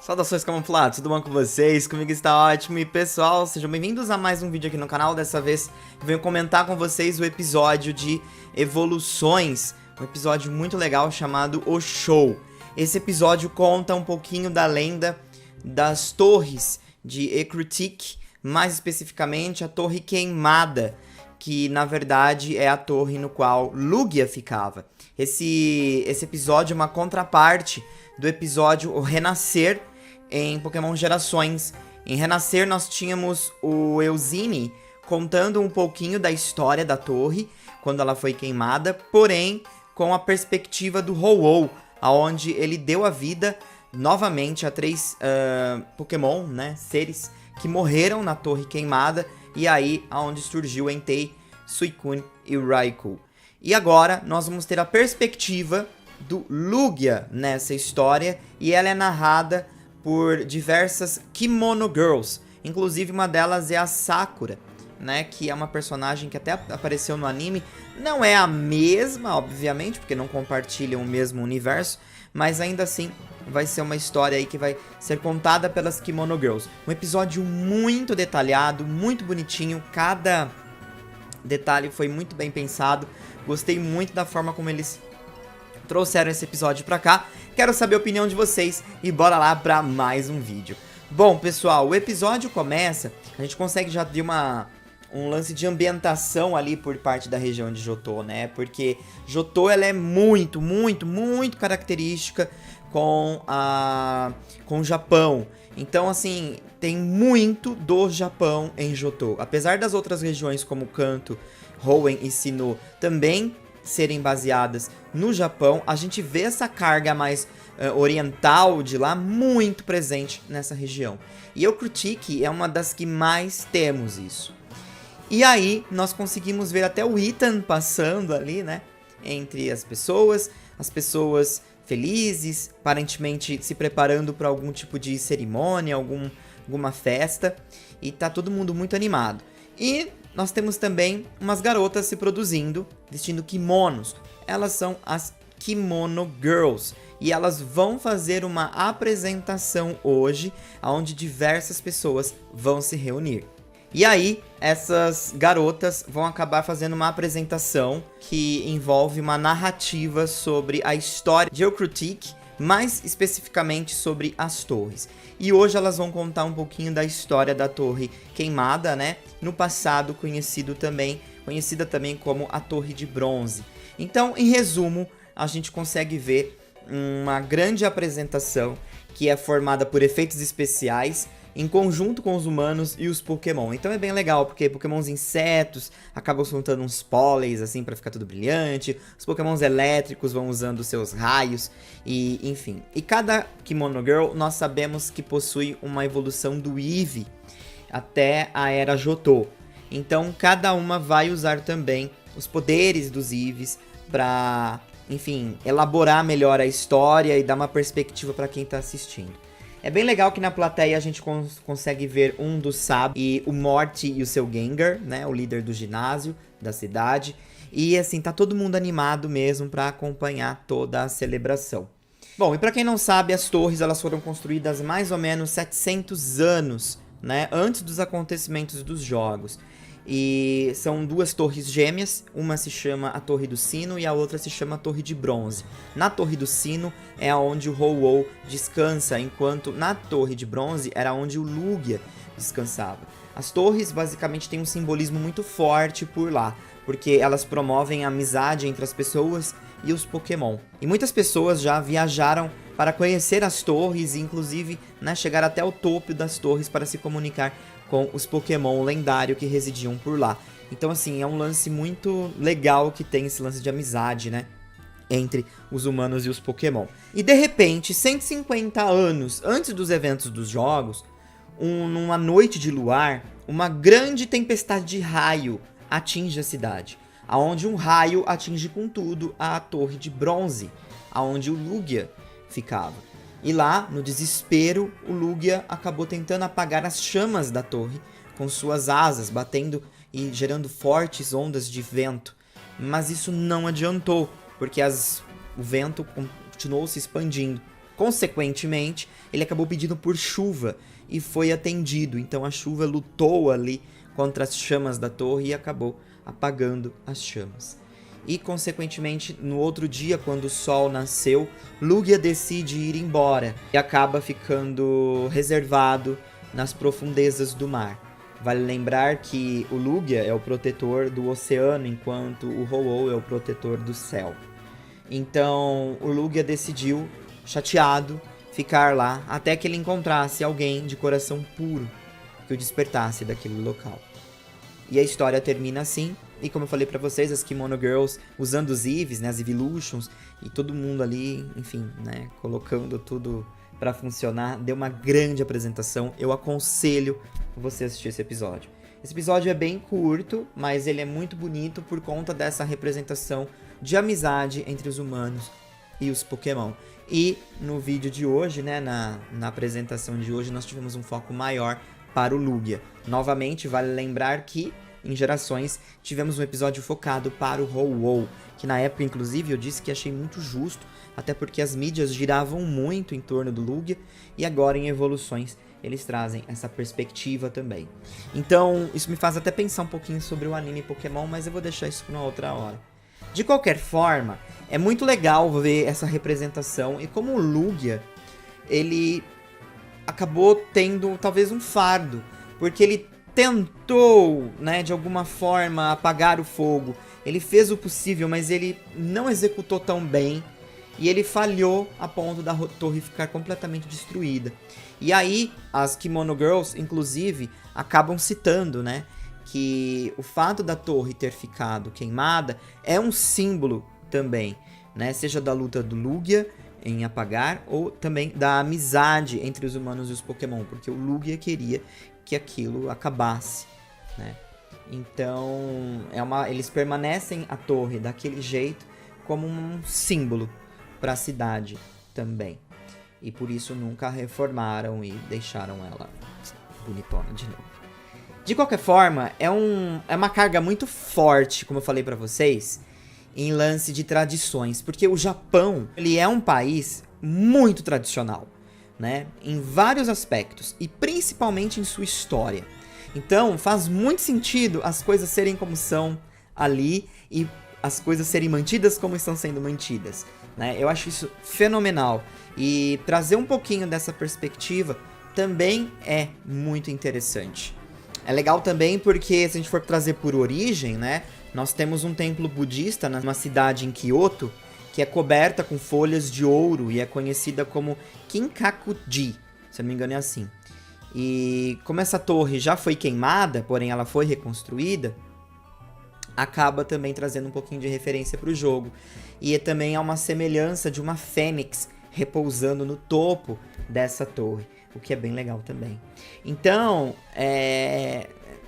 Saudações camuflados, tudo bom com vocês? Comigo está ótimo e pessoal, sejam bem-vindos a mais um vídeo aqui no canal. Dessa vez eu venho comentar com vocês o episódio de Evoluções, um episódio muito legal chamado O Show. Esse episódio conta um pouquinho da lenda das torres de Ecruteak, mais especificamente a Torre Queimada, que na verdade é a torre no qual Lugia ficava. Esse episódio é uma contraparte do episódio O Renascer em Pokémon Gerações. Em Renascer nós tínhamos o Eusine contando um pouquinho da história da torre quando ela foi queimada, porém com a perspectiva do Ho-Oh, onde ele deu a vida novamente a 3 Pokémon, né, seres que morreram na torre queimada, e aí aonde surgiu Entei, Suicune e Raikou. E agora nós vamos ter a perspectiva do Lugia nessa história, e ela é narrada por diversas Kimono Girls, inclusive uma delas é a Sakura, né, que é uma personagem que até apareceu no anime. Não é a mesma, obviamente, porque não compartilham o mesmo universo, mas ainda assim vai ser uma história aí que vai ser contada pelas Kimono Girls. Um episódio muito detalhado, muito bonitinho, cada detalhe foi muito bem pensado. Gostei muito da forma como eles trouxeram esse episódio pra cá. Quero saber a opinião de vocês e bora lá pra mais um vídeo. Bom, pessoal, o episódio começa, a gente consegue já ter um lance de ambientação ali por parte da região de Johto, né? Porque Johto, ela é muito característica com o Japão. Então, assim, tem muito do Japão em Johto. Apesar das outras regiões como Kanto, Hoenn e Sinnoh também serem baseadas no Japão, a gente vê essa carga mais oriental de lá muito presente nessa região. E Ecruteak é uma das que mais temos isso. E aí nós conseguimos ver até o Ethan passando ali, né, entre as pessoas felizes, aparentemente se preparando para algum tipo de cerimônia, alguma festa, e tá todo mundo muito animado. E nós temos também umas garotas se produzindo, vestindo kimonos. Elas são as Kimono Girls. E elas vão fazer uma apresentação hoje, onde diversas pessoas vão se reunir. E aí, essas garotas vão acabar fazendo uma apresentação que envolve uma narrativa sobre a história de Ecruteak, mais especificamente sobre as torres. E hoje elas vão contar um pouquinho da história da Torre Queimada, né? No passado conhecida também como a Torre de Bronze. Então, em resumo, a gente consegue ver uma grande apresentação que é formada por efeitos especiais em conjunto com os humanos e os Pokémon. Então é bem legal, porque Pokémons insetos acabam soltando uns pólenes assim pra ficar tudo brilhante. Os Pokémons elétricos vão usando seus raios e enfim. E cada Kimono Girl nós sabemos que possui uma evolução do Eevee até a Era Johto. Então cada uma vai usar também os poderes dos Eevees pra, enfim, elaborar melhor a história e dar uma perspectiva pra quem tá assistindo. É bem legal que na plateia a gente consegue ver um dos Sab e o Morty e o seu Gengar, né, o líder do ginásio da cidade. E assim, tá todo mundo animado mesmo pra acompanhar toda a celebração. Bom, e pra quem não sabe, as torres elas foram construídas mais ou menos 700 anos, né, antes dos acontecimentos dos jogos. E são duas torres gêmeas, uma se chama a Torre do Sino e a outra se chama a Torre de Bronze. Na Torre do Sino é onde o Ho-Oh descansa, enquanto na Torre de Bronze era onde o Lugia descansava. As torres basicamente têm um simbolismo muito forte por lá, porque elas promovem a amizade entre as pessoas e os Pokémon. E muitas pessoas já viajaram para conhecer as torres e inclusive, né, chegar até o topo das torres para se comunicar com os Pokémon lendários que residiam por lá. Então assim, é um lance muito legal que tem esse lance de amizade, né, entre os humanos e os Pokémon. E de repente, 150 anos antes dos eventos dos jogos, numa noite de luar, uma grande tempestade de raio atinge a cidade, aonde um raio atinge com tudo a Torre de Bronze, aonde o Lugia ficava. E lá, no desespero, o Lugia acabou tentando apagar as chamas da torre com suas asas, batendo e gerando fortes ondas de vento. Mas isso não adiantou, porque o vento continuou se expandindo. Consequentemente, ele acabou pedindo por chuva e foi atendido. Então a chuva lutou ali contra as chamas da torre e acabou apagando as chamas. E, consequentemente, no outro dia, quando o sol nasceu, Lugia decide ir embora e acaba ficando reservado nas profundezas do mar. Vale lembrar que o Lugia é o protetor do oceano, enquanto o Ho-Oh é o protetor do céu. Então, o Lugia decidiu, chateado, ficar lá até que ele encontrasse alguém de coração puro que o despertasse daquele local. E a história termina assim. E como eu falei pra vocês, as Kimono Girls usando os Eevees, né, as Eeveelutions, e todo mundo ali, enfim, né, colocando tudo pra funcionar. Deu uma grande apresentação. Eu aconselho você assistir esse episódio. Esse episódio é bem curto, mas ele é muito bonito por conta dessa representação de amizade entre os humanos e os Pokémon. E no vídeo de hoje, né, na apresentação de hoje, nós tivemos um foco maior para o Lugia. Novamente, vale lembrar que em Gerações tivemos um episódio focado para o Ho-Oh, que na época, inclusive, eu disse que achei muito justo, até porque as mídias giravam muito em torno do Lugia, e agora em Evoluções eles trazem essa perspectiva também. Então, isso me faz até pensar um pouquinho sobre o anime Pokémon, mas eu vou deixar isso para uma outra hora. De qualquer forma, é muito legal ver essa representação, e como o Lugia, ele acabou tendo talvez um fardo, porque ele tentou, né, de alguma forma apagar o fogo. Ele fez o possível, mas ele não executou tão bem. E ele falhou a ponto da torre ficar completamente destruída. E aí, as Kimono Girls, inclusive, acabam citando, né, que o fato da torre ter ficado queimada é um símbolo também, né, seja da luta do Lugia em apagar, ou também da amizade entre os humanos e os Pokémon, porque o Lugia queria que aquilo acabasse, né? Então, eles permanecem a torre daquele jeito como um símbolo para a cidade também. E por isso nunca a reformaram e deixaram ela bonitona de novo. De qualquer forma, é uma carga muito forte, como eu falei para vocês, em lance de tradições, porque o Japão, ele é um país muito tradicional, né, em vários aspectos, e principalmente em sua história. Então faz muito sentido as coisas serem como são ali e as coisas serem mantidas como estão sendo mantidas, né? Eu acho isso fenomenal, e trazer um pouquinho dessa perspectiva também é muito interessante. É legal também porque, se a gente for trazer por origem, né, nós temos um templo budista numa cidade em Kyoto que é coberta com folhas de ouro e é conhecida como Kinkaku-ji, se eu não me engano é assim. E como essa torre já foi queimada, porém ela foi reconstruída, acaba também trazendo um pouquinho de referência para o jogo. E também há uma semelhança de uma fênix repousando no topo dessa torre, o que é bem legal também. Então,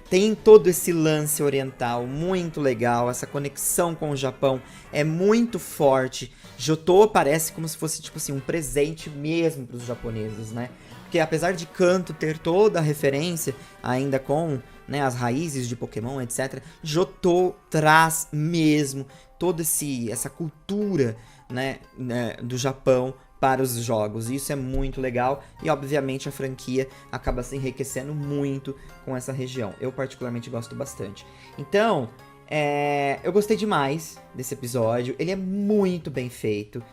tem todo esse lance oriental muito legal, essa conexão com o Japão é muito forte. Johto parece como se fosse tipo assim, um presente mesmo para os japoneses, né? Porque apesar de Kanto ter toda a referência ainda com, né, as raízes de Pokémon, etc., Johto traz mesmo toda essa cultura, né, do Japão para os jogos. Isso é muito legal e, obviamente, a franquia acaba se enriquecendo muito com essa região. Eu, particularmente, gosto bastante. Então, eu gostei demais desse episódio. Ele é muito bem feito.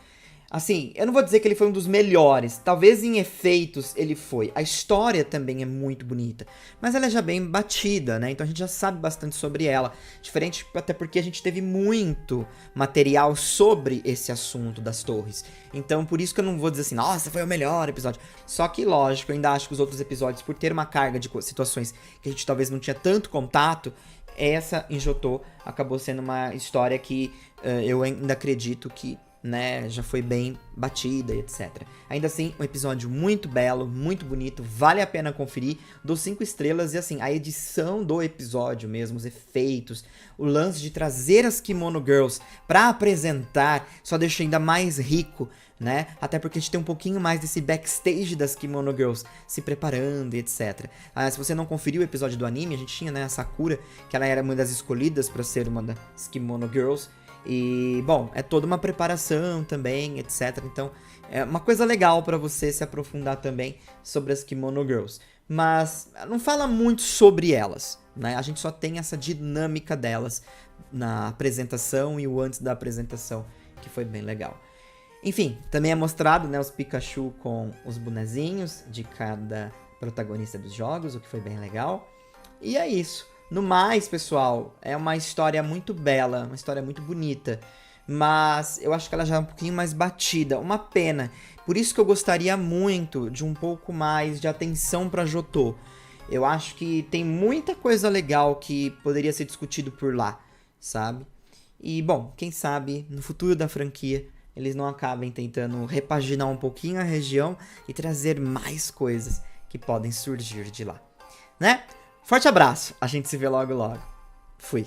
Assim, eu não vou dizer que ele foi um dos melhores. Talvez em efeitos ele foi. A história também é muito bonita. Mas ela é já bem batida, né? Então a gente já sabe bastante sobre ela. Diferente até porque a gente teve muito material sobre esse assunto das torres. Então por isso que eu não vou dizer assim, nossa, foi o melhor episódio. Só que, lógico, eu ainda acho que os outros episódios, por ter uma carga de situações que a gente talvez não tinha tanto contato, essa em Johto acabou sendo uma história que eu ainda acredito que, né, já foi bem batida e etc. Ainda assim, um episódio muito belo, muito bonito, vale a pena conferir. Dou 5 estrelas e assim, a edição do episódio mesmo, os efeitos, o lance de trazer as Kimono Girls pra apresentar, só deixa ainda mais rico, né? Até porque a gente tem um pouquinho mais desse backstage das Kimono Girls se preparando e etc. Se você não conferiu o episódio do anime, a gente tinha, né, a Sakura, que ela era uma das escolhidas pra ser uma das Kimono Girls. E, bom, é toda uma preparação também, etc. Então, é uma coisa legal pra você se aprofundar também sobre as Kimono Girls. Mas não fala muito sobre elas, né? A gente só tem essa dinâmica delas na apresentação e o antes da apresentação, que foi bem legal. Enfim, também é mostrado, né, os Pikachu com os bonezinhos de cada protagonista dos jogos, o que foi bem legal. E é isso. No mais, pessoal, é uma história muito bela, uma história muito bonita. Mas eu acho que ela já é um pouquinho mais batida. Uma pena. Por isso que eu gostaria muito de um pouco mais de atenção pra Jotô. Eu acho que tem muita coisa legal que poderia ser discutido por lá, sabe? E, bom, quem sabe no futuro da franquia eles não acabem tentando repaginar um pouquinho a região e trazer mais coisas que podem surgir de lá, né? Forte abraço, a gente se vê logo logo. Fui.